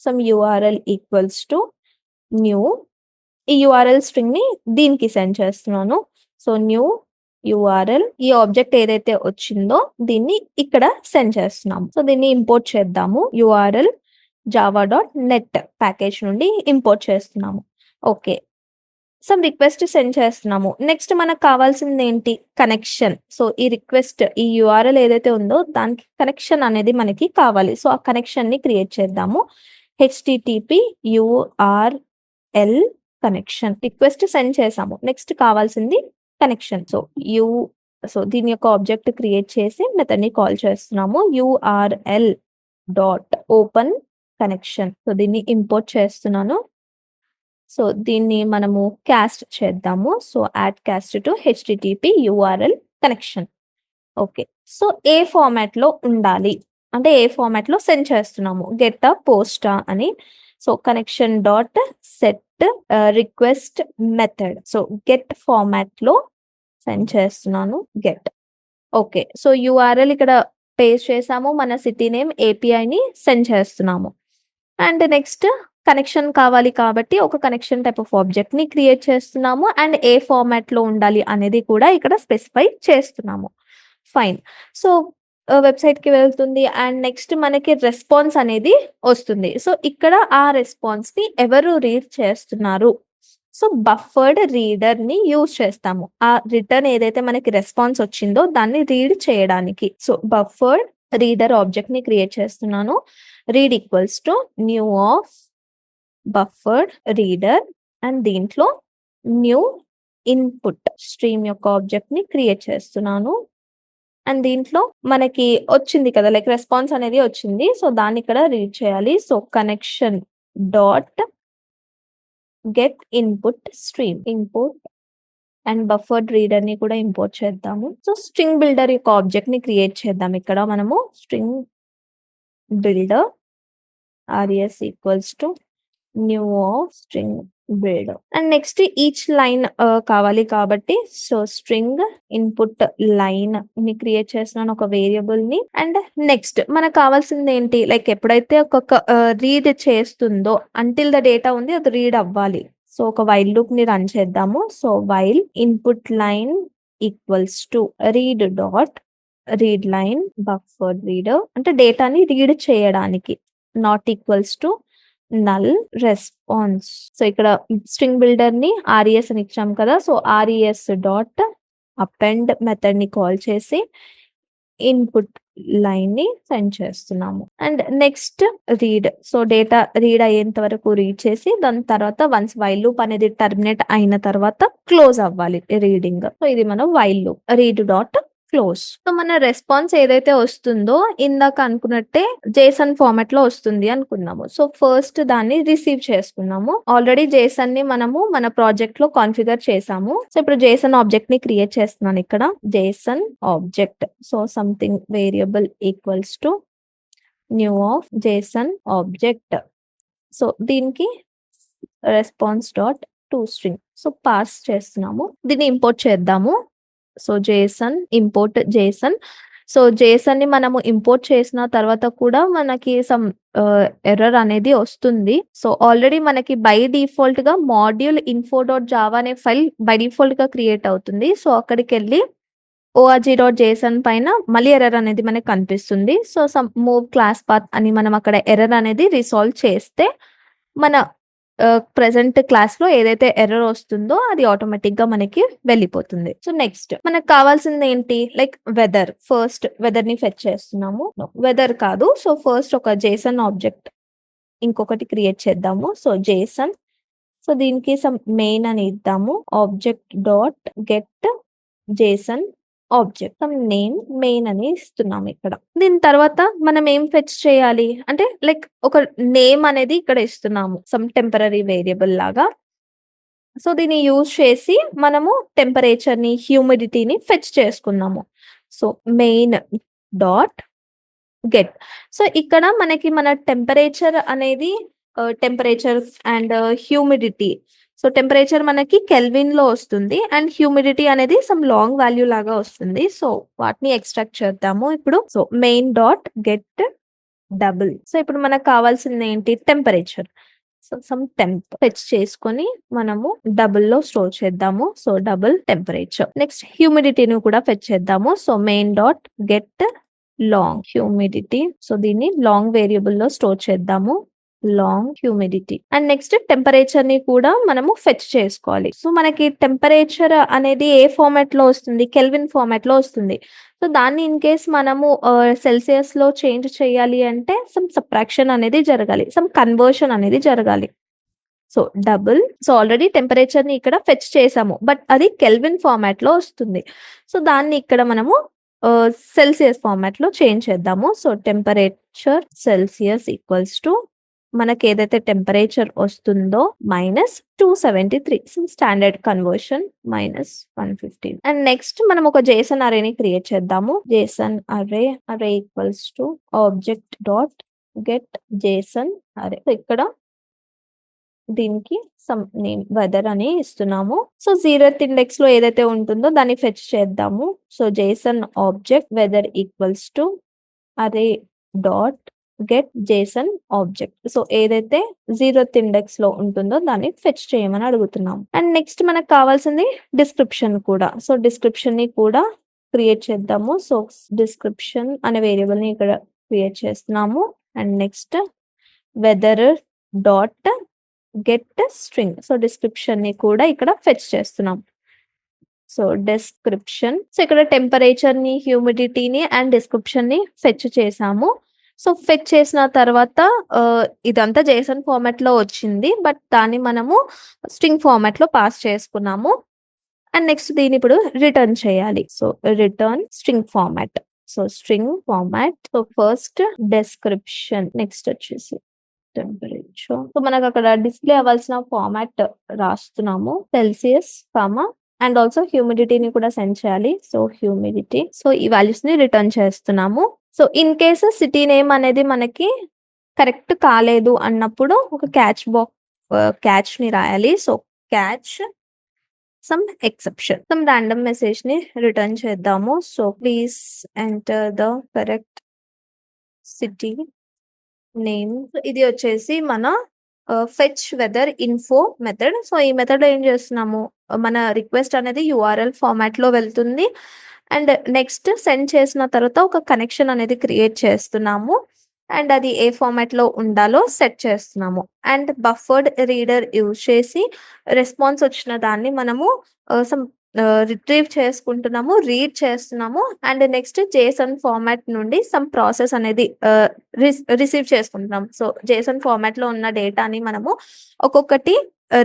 A: some URL equals to new. ఈ యూఆర్ఎల్ స్ట్రింగ్ ని దీనికి సెండ్ చేస్తున్నాను. సో న్యూ యూఆర్ఎల్, ఈ ఆబ్జెక్ట్ ఏదైతే వచ్చిందో దీన్ని ఇక్కడ సెండ్ చేస్తున్నాము. సో దీన్ని ఇంపోర్ట్ చేద్దాము. యూఆర్ఎల్ java.net ప్యాకేజ్ నుండి ఇంపోర్ట్ చేస్తున్నాము. ఓకే, సమ్ రిక్వెస్ట్ సెండ్ చేస్తున్నాము. నెక్స్ట్ మనకు కావాల్సింది ఏంటి, కనెక్షన్. సో ఈ రిక్వెస్ట్ ఈ యూఆర్ఎల్ ఏదైతే ఉందో దానికి కనెక్షన్ అనేది మనకి కావాలి. సో ఆ కనెక్షన్ ని క్రియేట్ చేద్దాము. http URL connection. Request send చేసాము, నెక్స్ట్ కావాల్సింది కనెక్షన్. సో దీని యొక్క ఆబ్జెక్ట్ క్రియేట్ చేసి మెథడ్ ని కాల్ చేస్తున్నాము. URL dot open connection. So దీన్ని ఇంపోర్ట్ చేస్తున్నాను. సో దీన్ని మనము క్యాస్ట్ చేద్దాము. So add caste to http URL connection. Okay, so A format లో ఉండాలి అంటే ఏ ఫార్మాట్ లో సెండ్ చేస్తున్నాము, గెట్ పోస్టా అని. So connection dot set request method. So get format లో సెండ్ చేస్తున్నాను, గెట్. ఓకే, సో యూఆర్ఎల్ ఇక్కడ పేస్ట్ చేసాము, మన సిటీ నేమ్ ఏపీఐని సెండ్ చేస్తున్నాము. అండ్ నెక్స్ట్ కనెక్షన్ కావాలి కాబట్టి ఒక కనెక్షన్ టైప్ ఆఫ్ ఆబ్జెక్ట్ ని క్రియేట్ చేస్తున్నాము. అండ్ ఏ ఫార్మాట్ లో ఉండాలి అనేది కూడా ఇక్కడ స్పెసిఫై చేస్తున్నాము. ఫైన్. సో వెబ్సైట్ కి వెళ్తుంది అండ్ నెక్స్ట్ మనకి రెస్పాన్స్ అనేది వస్తుంది. సో ఇక్కడ ఆ రెస్పాన్స్ ని ఎవరు రీడ్ చేస్తున్నారు, సో బఫర్డ్ రీడర్ ని యూజ్ చేస్తాము. ఆ రిటర్న్ ఏదైతే మనకి రెస్పాన్స్ వచ్చిందో దాన్ని రీడ్ చేయడానికి. సో బఫర్డ్ రీడర్ ఆబ్జెక్ట్ ని క్రియేట్ చేస్తున్నాను. Read equals to new of buffered reader and దీంట్లో న్యూ ఇన్పుట్ స్ట్రీమ్ యొక్క ఆబ్జెక్ట్ ని క్రియేట్ చేస్తున్నాను. అండ్ దీంట్లో మనకి వచ్చింది కదా, లైక్ రెస్పాన్స్ అనేది వచ్చింది. సో దాన్ని ఇక్కడ రీడ్ చేయాలి. So connection dot get input stream import and buffered reader ని కూడా ఇంపోర్ట్ చేద్దాము. సో స్ట్రింగ్ బిల్డర్ యొక్క ఆబ్జెక్ట్ ని క్రియేట్ చేద్దాం. ఇక్కడ మనము string builder res equals to new of string builder and next each line కావాలి కాబట్టి సో స్ట్రింగ్ ఇన్పుట్ లైన్ ని క్రియేట్ చేస్తున్నాను, ఒక వేరియబుల్ ని. అండ్ నెక్స్ట్ మనకు కావాల్సింది ఏంటి, లైక్ ఎప్పుడైతే ఒక్కొక్క రీడ్ చేస్తుందో అంటిల్ ద డేటా ఉంది అది రీడ్ అవ్వాలి. సో ఒక వైల్ లూప్ ని రన్ చేద్దాము. So while input line equals to read dot read line buffered reader అంటే డేటాని రీడ్ చేయడానికి, not equals to null response. So ఇక్కడ స్ట్రింగ్ బిల్డర్ ని res అని ఇచ్చాం కదా. So res dot append method ని కాల్ చేసి ఇన్పుట్ లైన్ ని సెండ్ చేస్తున్నాము. And next read. So data read అయ్యేంత వరకు రీడ్ చేసి దాని తర్వాత వన్స్ వైల్ లూప్ అనేది టర్మినేట్ అయిన తర్వాత క్లోజ్ అవ్వాలి రీడింగ్. సో ఇది మన while loop read dot close. So మన రెస్పాన్స్ ఏదైతే వస్తుందో ఇందాక అనుకున్నట్టే జేసన్ ఫార్మాట్ లో వస్తుంది అనుకున్నాము. సో ఫస్ట్ దాన్ని రిసీవ్ చేసుకున్నాము. ఆల్రెడీ జేసన్ ని మనము మన ప్రాజెక్ట్ లో కాన్ఫిగర్ చేసాము. సో ఇప్పుడు జేసన్ ఆబ్జెక్ట్ ని క్రియేట్ చేస్తున్నాను ఇక్కడ. JSON object. So something variable equals to new of JSON object. So దీనికి response dot to string. So pass చేస్తున్నాము. దీన్ని ఇంపోర్ట్ చేద్దాము. So JSON import JSON. So JSON ని మనము ఇంపోర్ట్ చేసిన తర్వాత కూడా మనకి సమ్ ఎర్రర్ అనేది వస్తుంది. సో ఆల్రెడీ మనకి బై డిఫాల్ట్ గా మాడ్యూల్ ఇన్ఫో డాట్ జావా అనే ఫైల్ బై డిఫాల్ట్ గా క్రియేట్ అవుతుంది. సో అక్కడికి వెళ్ళి org.json పైన మళ్ళీ ఎర్రర్ అనేది మనకి కనిపిస్తుంది. So some move class path అని మనం అక్కడ ఎర్రర్ అనేది రిసాల్వ్ చేస్తే మన ప్రెసెంట్ క్లాస్ లో ఏదైతే ఎర్రర్ వస్తుందో అది ఆటోమేటిక్ గా మనకి వెళ్ళిపోతుంది. సో నెక్స్ట్ మనకు కావాల్సింది ఏంటి, లైక్ వెదర్. ఫస్ట్ వెదర్ ని ఫెచ్ చేస్తున్నాము. వెదర్ కాదు. సో ఫస్ట్ ఒక జేసన్ ఆబ్జెక్ట్ ఇంకొకటి క్రియేట్ చేద్దాము. So Jason. సో దీనికి సమ్ మెయిన్ అని ఇద్దాము. Object dot get JSON object. Some name main అని ఇస్తున్నాము ఇక్కడ. దీని తర్వాత మనం ఏం ఫెచ్ చేయాలి అంటే లైక్ ఒక నేమ్ అనేది ఇక్కడ ఇస్తున్నాము సమ్ టెంపరరీ వేరియబుల్ లాగా. సో దీన్ని యూజ్ చేసి మనము టెంపరేచర్ ని హ్యూమిడిటీని ఫెచ్ చేసుకున్నాము. So main dot get. So ఇక్కడ మనకి మన టెంపరేచర్ అనేది temperature and humidity. So temperature మనకి కెల్విన్ లో వస్తుంది అండ్ హ్యూమిడిటీ అనేది సమ్ లాంగ్ వాల్యూ లాగా వస్తుంది. సో వాటిని ఎక్స్ట్రాక్ట్ చేద్దాము ఇప్పుడు. So main dot get double. So ఇప్పుడు మనకు కావాల్సింది ఏంటి, temperature. So some temp fetch చేసుకొని మనము డబుల్ లో స్టోర్ చేద్దాము. So double temperature. నెక్స్ట్ హ్యూమిడిటీని కూడా ఫెచ్ చేద్దాము. So main dot get long humidity. So దీన్ని లాంగ్ వేరియబుల్ లో స్టోర్ చేద్దాము. Long humidity. And next temperature ని కూడా మనము ఫెచ్ చేసుకోవాలి. సో మనకి టెంపరేచర్ అనేది ఏ ఫార్మాట్ లో వస్తుంది, కెల్విన్ ఫార్మాట్ లో వస్తుంది. సో దాన్ని ఇన్ కేస్ మనము సెల్సియస్ లో చేంజ్ చేయాలి అంటే సమ్ సబ్ట్రాక్షన్ అనేది జరగాలి, సమ్ కన్వర్షన్ అనేది జరగాలి. So double. So already temperature ని ఇక్కడ ఫెచ్ చేసాము బట్ అది కెల్విన్ ఫార్మాట్ లో వస్తుంది. సో దాన్ని ఇక్కడ మనము సెల్సియస్ ఫార్మాట్ లో చేంజ్ చేద్దాము. So temperature Celsius equals to మనకి ఏదైతే టెంపరేచర్ వస్తుందో -273. Standard conversion -115. అండ్ నెక్స్ట్ మనం ఒక జేసన్ అరేని క్రియేట్ చేద్దాము. జేసన్ అరే equals to object dot get Jason అరే. ఇక్కడ దీనికి సమ్ నేమ్ వెదర్ అని ఇస్తున్నాము. సో 0th ఇండెక్స్ లో ఏదైతే ఉంటుందో దాన్ని ఫెచ్ చేద్దాము. So JSON object weather equals to array dot get JSON object. So ఏదైతే 0th ఇండెక్స్ లో ఉంటుందో దాన్ని ఫెచ్ చేయమని అడుగుతున్నాము. అండ్ నెక్స్ట్ మనకు కావాల్సింది డిస్క్రిప్షన్ కూడా. సో డిస్క్రిప్షన్ ని కూడా క్రియేట్ చేద్దాము. సో డిస్క్రిప్షన్ అనే వేరియబుల్ ని ఇక్కడ క్రియేట్ చేస్తున్నాము. And next weather dot get string. So description ని కూడా ఇక్కడ ఫెచ్ చేస్తున్నాం. So description. సో ఇక్కడ టెంపరేచర్ ని హ్యూమిడిటీని అండ్ డిస్క్రిప్షన్ ని ఫెచ్ చేసాము. సో ఫెచ్ చేసిన తర్వాత ఇదంతా జేసన్ ఫార్మాట్ లో వచ్చింది బట్ దాన్ని మనము స్ట్రింగ్ ఫార్మాట్ లో పాస్ చేసుకున్నాము. అండ్ నెక్స్ట్ దీన్ని ఇప్పుడు రిటర్న్ చేయాలి. So return string format. So string format. So first description, next వచ్చేసి టెంపరేచర్. సో మనకు అక్కడ డిస్ప్లే అవ్వాల్సిన ఫార్మాట్ రాస్తున్నాము. సెల్సియస్ కామా అండ్ ఆల్సో హ్యూమిడిటీని కూడా సెండ్ చేయాలి. So humidity. సో ఈ వాల్యూస్ ని రిటర్న్ చేస్తున్నాము. So in case city name అనేది మనకి కరెక్ట్ కాలేదు అన్నప్పుడు ఒక క్యాచ్ ని రాయాలి. So catch some exception, some random message ని రిటర్న్ చేద్దాము. So please enter the correct city name. ఇది వచ్చేసి మన fetch weather info method. So ఈ మెథడ్ ఏం చేస్తున్నాము, మన రిక్వెస్ట్ అనేది URL ఫార్మాట్ లో వెళ్తుంది అండ్ నెక్స్ట్ సెండ్ చేసిన తర్వాత ఒక కనెక్షన్ అనేది క్రియేట్ చేస్తున్నాము అండ్ అది ఏ ఫార్మాట్ లో ఉండాలో సెట్ చేస్తున్నాము. అండ్ బఫర్డ్ రీడర్ యూజ్ చేసి రెస్పాన్స్ వచ్చిన దాన్ని మనము సమ్ రిట్రీవ్ చేసుకుంటున్నాము, రీడ్ చేస్తున్నాము. అండ్ నెక్స్ట్ జేసన్ ఫార్మాట్ నుండి సమ్ ప్రాసెస్ అనేది రిసీవ్ చేసుకుంటున్నాం. సో జేసన్ ఫార్మాట్లో ఉన్న డేటాని మనము ఒక్కొక్కటి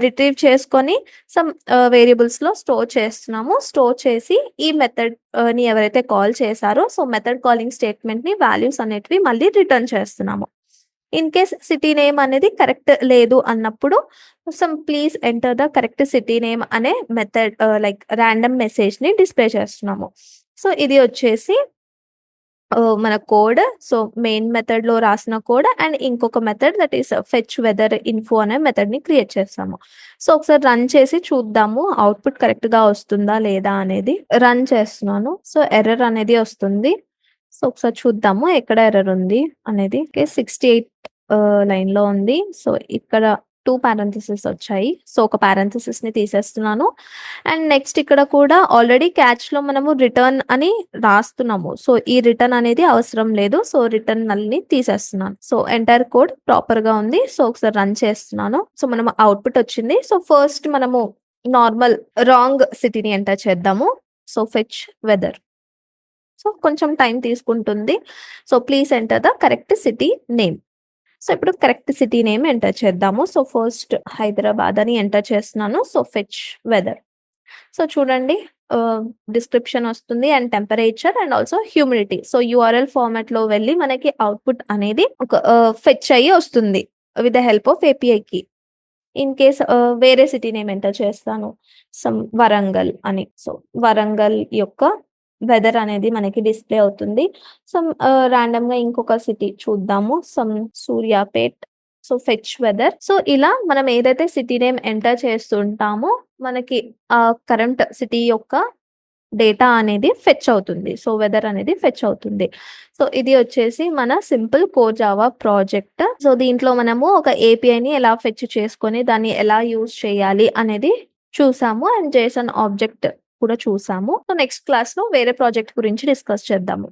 A: రిట్రీవ్ చేసుకొని సమ్ వేరియబుల్స్లో స్టోర్ చేస్తున్నాము. స్టోర్ చేసి ఈ మెథడ్ ని ఎవరైతే కాల్ చేశారో సో మెథడ్ కాలింగ్ స్టేట్మెంట్ని వాల్యూస్ అనేటివి మళ్ళీ రిటర్న్ చేస్తున్నాము. ఇన్ కేస్ సిటీ నేమ్ అనేది కరెక్ట్ లేదు అన్నప్పుడు please enter the correct city name అనే మెథడ్ లైక్ ర్యాండమ్ మెసేజ్ని డిస్ప్లే చేస్తున్నాము. సో ఇది వచ్చేసి మన కోడ్. సో మెయిన్ మెథడ్లో రాసిన కోడ్ అండ్ ఇంకొక method that is fetch weather info అనే మెథడ్ని క్రియేట్ చేస్తాము. సో ఒకసారి రన్ చేసి చూద్దాము అవుట్పుట్ కరెక్ట్గా వస్తుందా లేదా అనేది. రన్ చేస్తున్నాను. సో ఎర్రర్ అనేది వస్తుంది. సో ఒకసారి చూద్దాము ఎక్కడ ఎర్రర్ ఉంది అనేది. 68 లైన్లో ఉంది. సో ఇక్కడ 2 పారెంథసిస్ వచ్చాయి. సో ఒక పారెంథసిస్ని తీసేస్తున్నాను. అండ్ నెక్స్ట్ ఇక్కడ కూడా ఆల్రెడీ క్యాచ్లో మనము రిటర్న్ అని రాస్తున్నాము. సో ఈ రిటర్న్ అనేది అవసరం లేదు. సో రిటర్న్ నల్ని తీసేస్తున్నాను. సో ఎంటైర్ కోడ్ ప్రాపర్గా ఉంది. సో ఒకసారి రన్ చేస్తున్నాను. సో మనం అవుట్పుట్ వచ్చింది. సో ఫస్ట్ మనము నార్మల్ రాంగ్ సిటీని ఎంటర్ చేద్దాము. So fetch weather. సో కొంచెం టైం తీసుకుంటుంది. So please enter the correct city name. So ఇప్పుడు కరెక్ట్ సిటీ నేమ్ ఎంటర్ చేద్దాము. సో ఫస్ట్ హైదరాబాద్ అని ఎంటర్ చేస్తున్నాను. So fetch weather. సో చూడండి డిస్క్రిప్షన్ వస్తుంది and temperature and also humidity. So URL ఫార్మాట్లో వెళ్ళి మనకి అవుట్పుట్ అనేది ఒక ఫెచ్ అయ్యి వస్తుంది విత్ ద హెల్ప్ ఆఫ్ ఏపీఐకి. ఇన్ కేస్ వేరే సిటీ నేమ్ ఎంటర్ చేస్తాను వరంగల్ అని. సో వరంగల్ యొక్క వెదర్ అనేది మనకి డిస్ప్లే అవుతుంది. ర్యాండమ్గా ఇంకొక సిటీ చూద్దాము. Suryapet. So fetch weather. So ఇలా మనం ఏదైతే సిటీ నేమ్ ఎంటర్ చేస్తుంటామో మనకి ఆ కరెంట్ సిటీ యొక్క డేటా అనేది ఫెచ్ అవుతుంది. సో వెదర్ అనేది ఫెచ్ అవుతుంది. సో ఇది వచ్చేసి మన simple core Java project. So దీంట్లో మనము ఒక ఏపీఐని ఎలా ఫెచ్ చేసుకొని దాన్ని ఎలా యూజ్ చేయాలి అనేది చూసాము అండ్ జేసన్ ఆబ్జెక్ట్ కూడా చూసాము. సో నెక్స్ట్ క్లాస్లో వేరే ప్రాజెక్ట్ గురించి డిస్కస్ చేద్దాము.